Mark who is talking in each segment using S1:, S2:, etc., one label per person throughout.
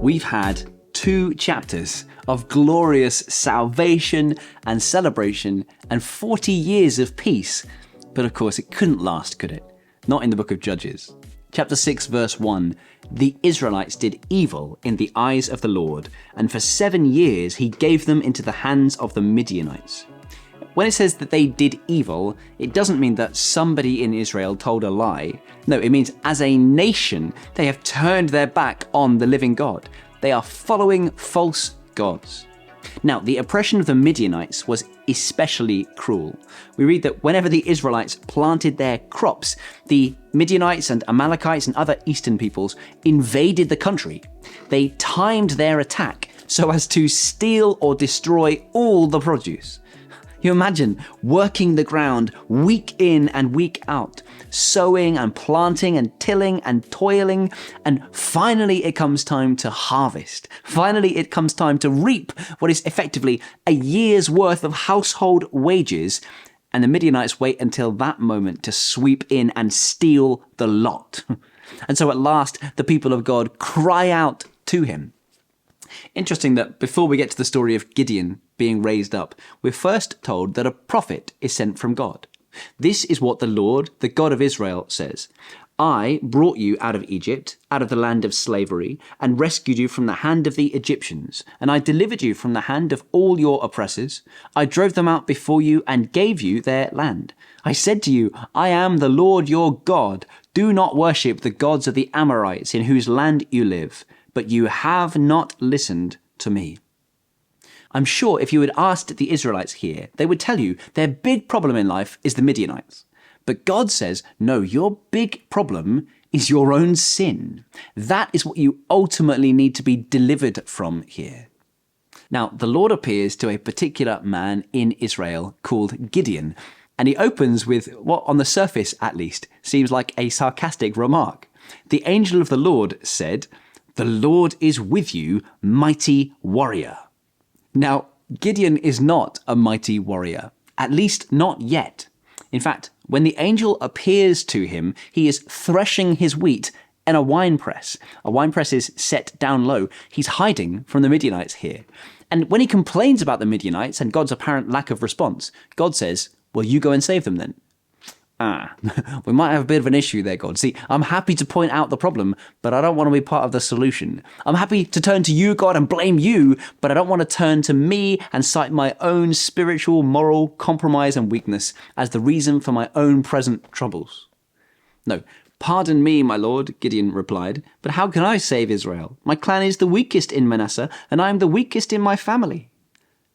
S1: we've had 2 chapters of glorious salvation and celebration and 40 years of peace. But of course, it couldn't last, could it? Not in the book of Judges. Chapter 6, verse 1, the Israelites did evil in the eyes of the Lord, and for 7 years he gave them into the hands of the Midianites. When it says that they did evil, it doesn't mean that somebody in Israel told a lie. No, it means as a nation, they have turned their back on the living God. They are following false gods. Now, the oppression of the Midianites was especially cruel. We read that whenever the Israelites planted their crops, the Midianites and Amalekites and other eastern peoples invaded the country. They timed their attack so as to steal or destroy all the produce. You imagine working the ground week in and week out, sowing and planting and tilling and toiling, and finally it comes time to harvest. Finally it comes time to reap what is effectively a year's worth of household wages, and the Midianites wait until that moment to sweep in and steal the lot. And so at last the people of God cry out to him. Interesting that before we get to the story of Gideon being raised up, we're first told that a prophet is sent from God. This is what the Lord, the God of Israel, says. I brought you out of Egypt, out of the land of slavery, and rescued you from the hand of the Egyptians, and I delivered you from the hand of all your oppressors. I drove them out before you and gave you their land. I said to you, I am the Lord your God. Do not worship the gods of the Amorites in whose land you live. But you have not listened to me. I'm sure if you had asked the Israelites here, they would tell you their big problem in life is the Midianites. But God says, no, your big problem is your own sin. That is what you ultimately need to be delivered from here. Now, the Lord appears to a particular man in Israel called Gideon, and he opens with what, on the surface at least, seems like a sarcastic remark. The angel of the Lord said, "The Lord is with you, mighty warrior." Now, Gideon is not a mighty warrior, at least not yet. In fact, when the angel appears to him, he is threshing his wheat in a winepress. A winepress is set down low. He's hiding from the Midianites here. And when he complains about the Midianites and God's apparent lack of response, God says, well, you go and save them then. We might have a bit of an issue there, God. See, I'm happy to point out the problem, but I don't want to be part of the solution. I'm happy to turn to you, God, and blame you, but I don't want to turn to me and cite my own spiritual, moral compromise and weakness as the reason for my own present troubles. No, pardon me, my lord, Gideon replied, but how can I save Israel? My clan is the weakest in Manasseh, and I am the weakest in my family.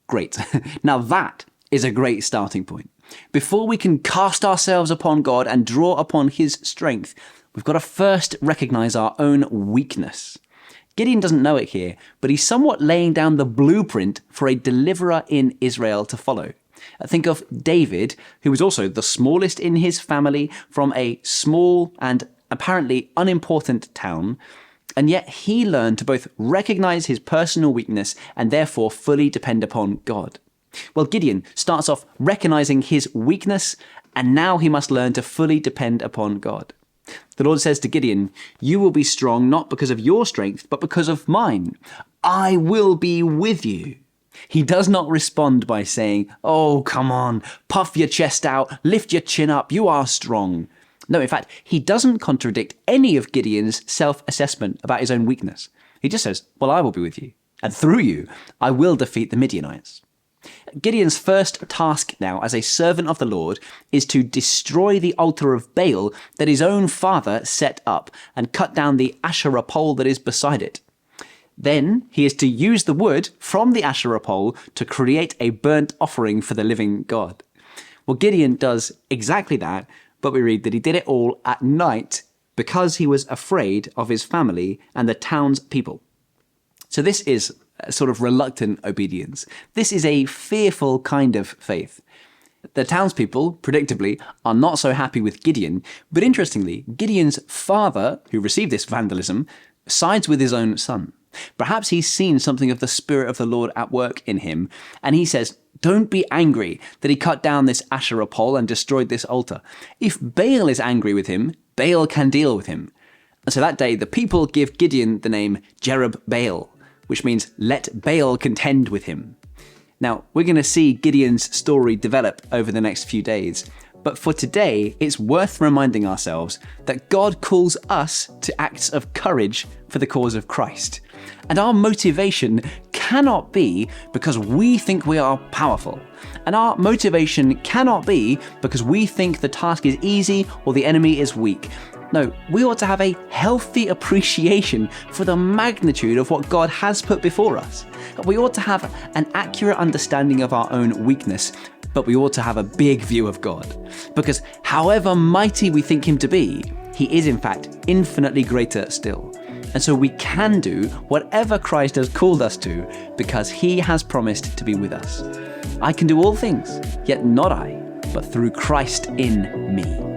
S1: Great. Now that is a great starting point. Before we can cast ourselves upon God and draw upon his strength, we've got to first recognize our own weakness. Gideon doesn't know it here, but he's somewhat laying down the blueprint for a deliverer in Israel to follow. Think of David, who was also the smallest in his family from a small and apparently unimportant town, and yet he learned to both recognize his personal weakness and therefore fully depend upon God. Well, Gideon starts off recognizing his weakness, and now he must learn to fully depend upon God. The Lord says to Gideon, you will be strong not because of your strength, but because of mine. I will be with you. He does not respond by saying, oh, come on, puff your chest out, lift your chin up, you are strong. No, in fact, he doesn't contradict any of Gideon's self-assessment about his own weakness. He just says, well, I will be with you, and through you, I will defeat the Midianites. Gideon's first task now as a servant of the Lord is to destroy the altar of Baal that his own father set up and cut down the Asherah pole that is beside it. Then he is to use the wood from the Asherah pole to create a burnt offering for the living God. Well, Gideon does exactly that, but we read that he did it all at night because he was afraid of his family and the town's people. So this is a sort of reluctant obedience. This is a fearful kind of faith. The townspeople, predictably, are not so happy with Gideon, but interestingly, Gideon's father, who received this vandalism, sides with his own son. Perhaps he's seen something of the Spirit of the Lord at work in him, and he says, don't be angry that he cut down this Asherah pole and destroyed this altar. If Baal is angry with him, Baal can deal with him. And so that day, the people give Gideon the name Jerub-Baal, which means let Baal contend with him. Now, we're going to see Gideon's story develop over the next few days. But for today, it's worth reminding ourselves that God calls us to acts of courage for the cause of Christ. And our motivation cannot be because we think we are powerful. And our motivation cannot be because we think the task is easy or the enemy is weak. No, we ought to have a healthy appreciation for the magnitude of what God has put before us. We ought to have an accurate understanding of our own weakness, but we ought to have a big view of God. Because however mighty we think him to be, he is in fact infinitely greater still. And so we can do whatever Christ has called us to because he has promised to be with us. I can do all things, yet not I, but through Christ in me.